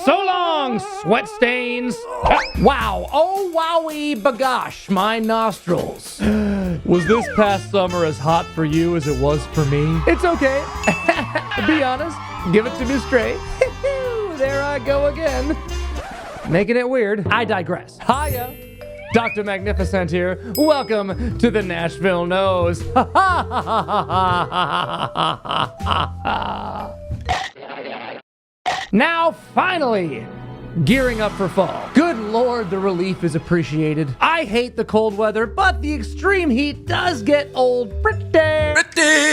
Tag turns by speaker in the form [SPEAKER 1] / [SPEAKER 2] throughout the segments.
[SPEAKER 1] So long, sweat stains. Wow, oh wowie bagosh, my nostrils. Was this past summer as hot for you as it was for me? It's okay. Be honest, give it to me straight. There I go again. Making it weird. I digress. Hiya. Dr. Magnifiscent here. Welcome to the Nashville Nose. Now, finally, gearing up for fall. Good Lord, the relief is appreciated. I hate the cold weather, but the extreme heat does get old pretty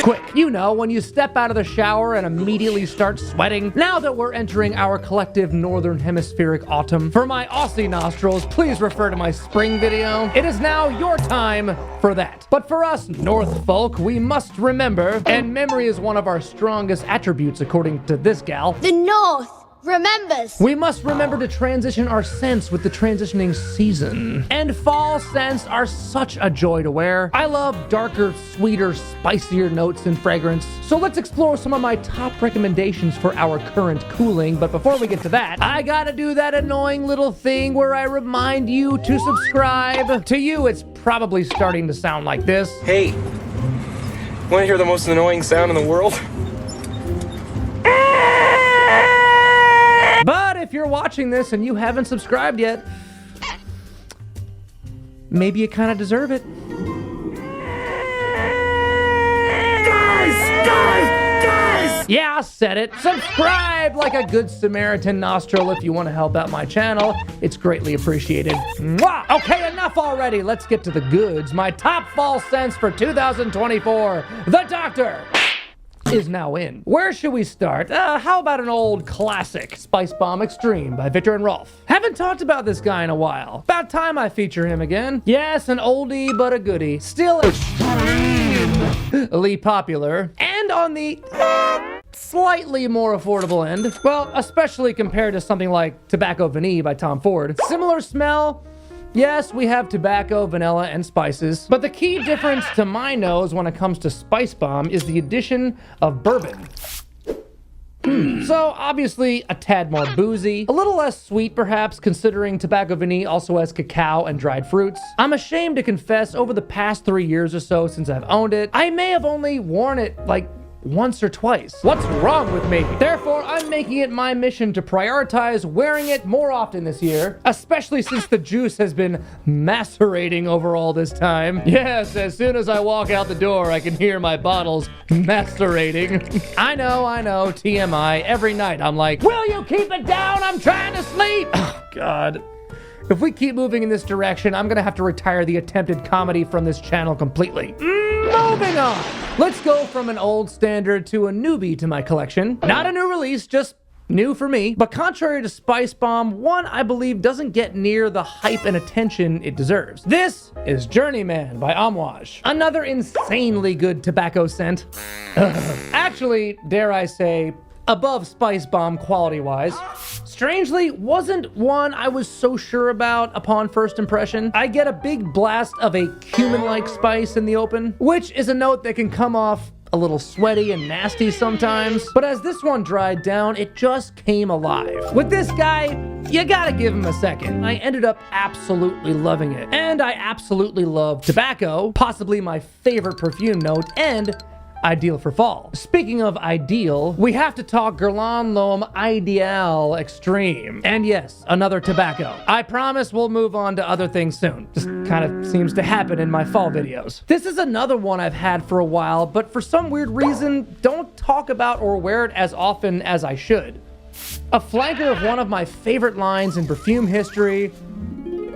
[SPEAKER 1] quick. You know, when you step out of the shower and immediately start sweating. Now that we're entering our collective northern hemispheric autumn, for my Aussie nostrils, please refer to my spring video. It is now your time for that. But for us North folk, we must remember, and memory is one of our strongest attributes according to this gal.
[SPEAKER 2] The North remembers.
[SPEAKER 1] We must remember to transition our scents with the transitioning season. And fall scents are such a joy to wear. I love darker, sweeter, spicier notes and fragrance. So let's explore some of my top recommendations for our current cooling. But before we get to that, I gotta do that annoying little thing where I remind you to subscribe. To you, it's probably starting to sound like this.
[SPEAKER 3] Hey, want to hear the most annoying sound in the world?
[SPEAKER 1] But if you're watching this and you haven't subscribed yet, maybe you kind of deserve it. Guys! Yeah, I said it. Subscribe like a good Samaritan nostril if you want to help out my channel. It's greatly appreciated. Mwah! Okay, enough already. Let's get to the goods. My top fall scents for 2024. The Doctor is now in. Where should we start? How about an old classic, Spicebomb Extreme by Viktor and Rolf. Haven't talked about this guy in a while. About time I feature him again. Yes, an oldie but a goodie. Still extremely popular. And on the slightly more affordable end. Well, especially compared to something like Tobacco Vanille by Tom Ford. Similar smell. Yes, we have tobacco, vanilla, and spices, but the key difference to my nose when it comes to Spicebomb is the addition of bourbon. So, obviously, a tad more boozy, a little less sweet perhaps, considering Tobacco Vanille also has cacao and dried fruits. I'm ashamed to confess, over the past 3 years or so since I've owned it, I may have only worn it like once or twice. What's wrong with me? Therefore, I'm making it my mission to prioritize wearing it more often this year, especially since the juice has been macerating over all this time. Yes, as soon as I walk out the door, I can hear my bottles macerating. I know, TMI. Every night I'm like, will you keep it down? I'm trying to sleep. Oh, God. If we keep moving in this direction, I'm gonna have to retire the attempted comedy from this channel completely. Moving on! Let's go from an old standard to a newbie to my collection. Not a new release, just new for me. But contrary to Spicebomb, one I believe doesn't get near the hype and attention it deserves. This is Journeyman by Amouage. Another insanely good tobacco scent. Actually, dare I say, above Spicebomb quality-wise. Strangely, wasn't one I was so sure about upon first impression. I get a big blast of a cumin-like spice in the open, which is a note that can come off a little sweaty and nasty sometimes. But as this one dried down, it just came alive. With this guy, you gotta give him a second. I ended up absolutely loving it. And I absolutely love tobacco, possibly my favorite perfume note, and ideal for fall. Speaking of ideal, we have to talk Guerlain L'Homme Ideal Extreme. And yes, another tobacco. I promise we'll move on to other things soon. Just kind of seems to happen in my fall videos. This is another one I've had for a while, but for some weird reason, don't talk about or wear it as often as I should. A flanker of one of my favorite lines in perfume history,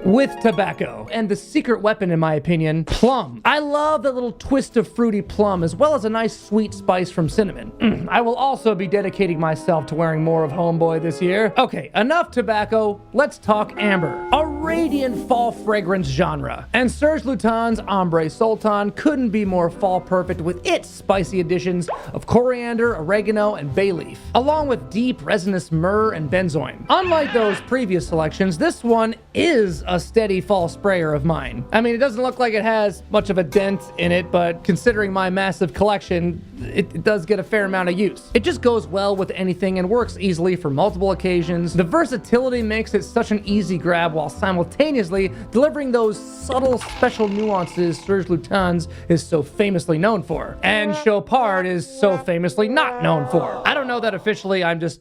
[SPEAKER 1] with tobacco. And the secret weapon, in my opinion, plum. I love the little twist of fruity plum, as well as a nice sweet spice from cinnamon. I will also be dedicating myself to wearing more of Homeboy this year. Okay, enough tobacco, let's talk Ambre. A radiant fall fragrance genre. And Serge Lutan's Ambre Sultan couldn't be more fall perfect with its spicy additions of coriander, oregano, and bay leaf, along with deep resinous myrrh and benzoin. Unlike those previous selections, this one is a steady fall sprayer of mine. I mean, it doesn't look like it has much of a dent in it, but considering my massive collection, it does get a fair amount of use. It just goes well with anything and works easily for multiple occasions. The versatility makes it such an easy grab while simultaneously delivering those subtle special nuances Serge Lutens is so famously known for, and Chopard is so famously not known for. I don't know that officially, I'm just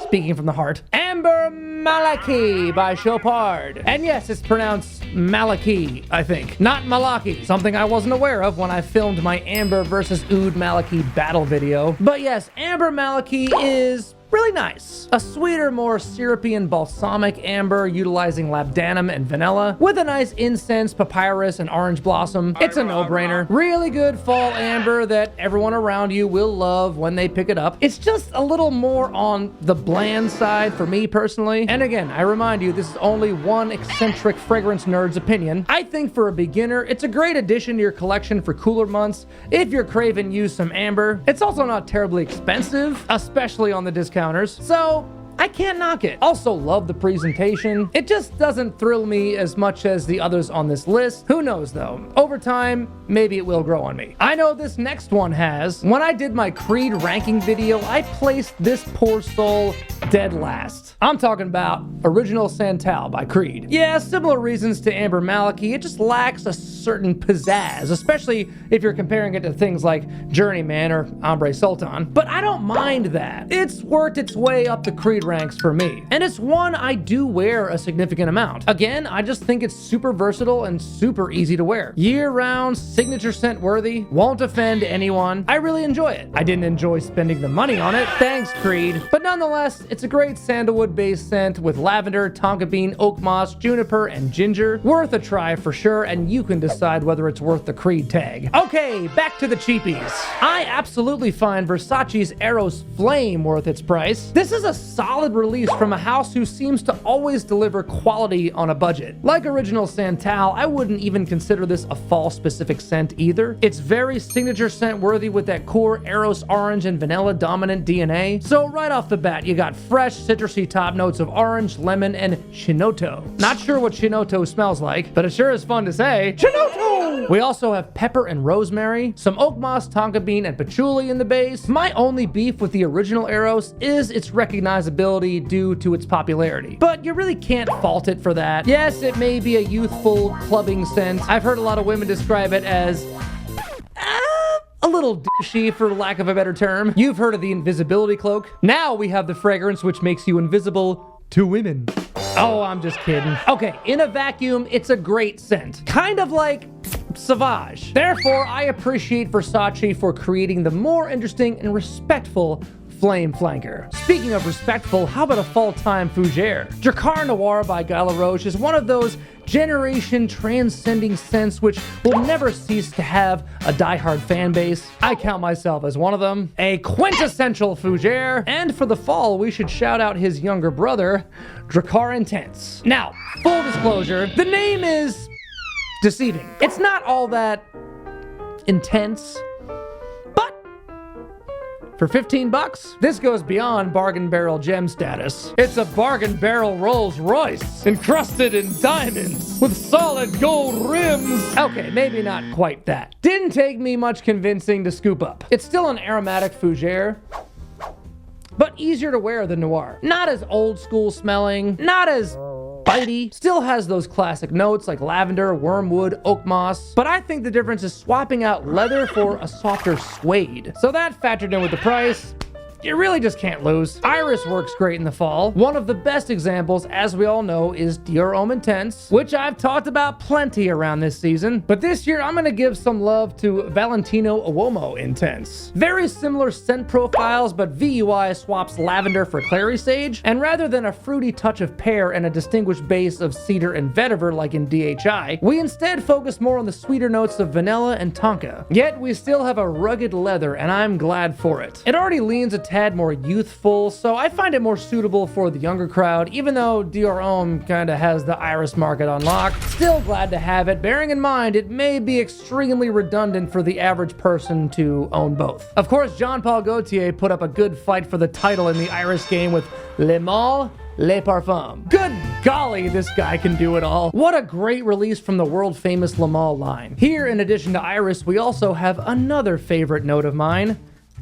[SPEAKER 1] speaking from the heart. Amber Malaki by Chopard. And yes, it's pronounced Malaki, I think. Not Malaki, something I wasn't aware of when I filmed my Amber versus Oud Malaki battle video. But yes, Amber Malaki is really nice. A sweeter, more syrupy and balsamic amber utilizing labdanum and vanilla with a nice incense, papyrus, and orange blossom. It's a no-brainer. Really good fall amber that everyone around you will love when they pick it up. It's just a little more on the bland side for me personally. And again, I remind you, this is only one eccentric fragrance nerd's opinion. I think for a beginner, it's a great addition to your collection for cooler months if you're craving you some amber. It's also not terribly expensive, especially on the discounters. So I can't knock it. Also love the presentation. It just doesn't thrill me as much as the others on this list. Who knows though? Over time, maybe it will grow on me. I know this next one has. When I did my Creed ranking video, I placed this poor soul dead last. I'm talking about Original Santal by Creed. Yeah, similar reasons to Amber Malaki, it just lacks a certain pizzazz, especially if you're comparing it to things like Journeyman or Ambre Sultan. But I don't mind that. It's worked its way up the Creed ranks for me. And it's one I do wear a significant amount. Again, I just think it's super versatile and super easy to wear. Year-round, signature scent worthy, won't offend anyone. I really enjoy it. I didn't enjoy spending the money on it, thanks Creed. But nonetheless, it's a great sandalwood-based scent with lavender, tonka bean, oak moss, juniper, and ginger. Worth a try for sure, and you can decide whether it's worth the Creed tag. Okay, back to the cheapies. I absolutely find Versace's Eros Flame worth its price. This is a solid release from a house who seems to always deliver quality on a budget. Like Original Santal, I wouldn't even consider this a fall-specific scent either. It's very signature scent worthy with that core Eros orange and vanilla dominant DNA. So right off the bat, you got fresh citrusy top notes of orange, lemon, and Shinoto. Not sure what Shinoto smells like, but it sure is fun to say. Shinoto! We also have pepper and rosemary, some oak moss, tonka bean, and patchouli in the base. My only beef with the original Eros is its recognizability due to its popularity, but you really can't fault it for that. Yes, it may be a youthful clubbing scent. I've heard a lot of women describe it as a little douchey, for lack of a better term. You've heard of the invisibility cloak. Now we have the fragrance which makes you invisible to women. Oh, I'm just kidding. Okay, in a vacuum, it's a great scent. Kind of like Sauvage. Therefore, I appreciate Versace for creating the more interesting and respectful flame flanker. Speaking of respectful, how about a fall-time fougere? Drakkar Noir by Laroche is one of those generation transcending scents which will never cease to have a diehard fan base. I count myself as one of them. A quintessential fougere, and for the fall we should shout out his younger brother, Drakkar Intense. Now, full disclosure, the name is deceiving. It's not all that intense, but for 15 bucks, this goes beyond bargain barrel gem status. It's a bargain barrel Rolls Royce, encrusted in diamonds, with solid gold rims. Okay, maybe not quite that. Didn't take me much convincing to scoop up. It's still an aromatic fougere, but easier to wear than Noir. Not as old school smelling, not as bitey, still has those classic notes like lavender, wormwood, oak moss, but I think the difference is swapping out leather for a softer suede. So that factored in with the price. You really just can't lose. Iris works great in the fall. One of the best examples, as we all know, is Dior Homme Intense, which I've talked about plenty around this season. But this year, I'm gonna give some love to Valentino Uomo Intense. Very similar scent profiles, but VUI swaps lavender for clary sage, and rather than a fruity touch of pear and a distinguished base of cedar and vetiver like in DHI, we instead focus more on the sweeter notes of vanilla and tonka. Yet we still have a rugged leather, and I'm glad for it. It already leans a tad more youthful, so I find it more suitable for the younger crowd, even though Dior Homme kinda has the iris market on lock. Still glad to have it, bearing in mind it may be extremely redundant for the average person to own both. Of course, Jean-Paul Gaultier put up a good fight for the title in the iris game with Le Male Le Parfum. Good golly, this guy can do it all. What a great release from the world-famous Le Male line. Here, in addition to iris, we also have another favorite note of mine,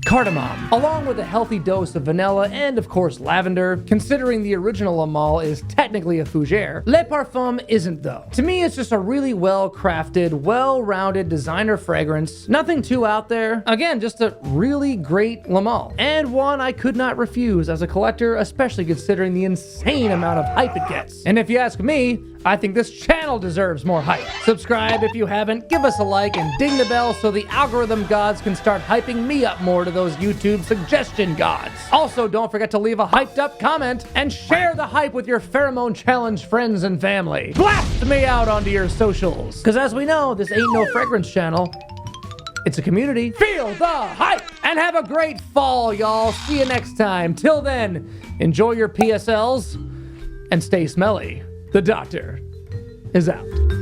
[SPEAKER 1] cardamom, along with a healthy dose of vanilla and, of course, lavender. Considering the original Le Male is technically a fougere, Le Parfum isn't though. To me, it's just a really well-crafted, well-rounded designer fragrance. Nothing too out there. Again, just a really great Le Male, and one I could not refuse as a collector, especially considering the insane amount of hype it gets. And if you ask me, I think this channel deserves more hype. Subscribe if you haven't, give us a like, and ding the bell so the algorithm gods can start hyping me up more to those YouTube suggestion gods. Also, don't forget to leave a hyped up comment and share the hype with your pheromone challenge friends and family. Blast me out onto your socials. Because as we know, this ain't no fragrance channel. It's a community. Feel the hype and have a great fall, y'all. See you next time. Till then, enjoy your PSLs and stay smelly. The doctor is out.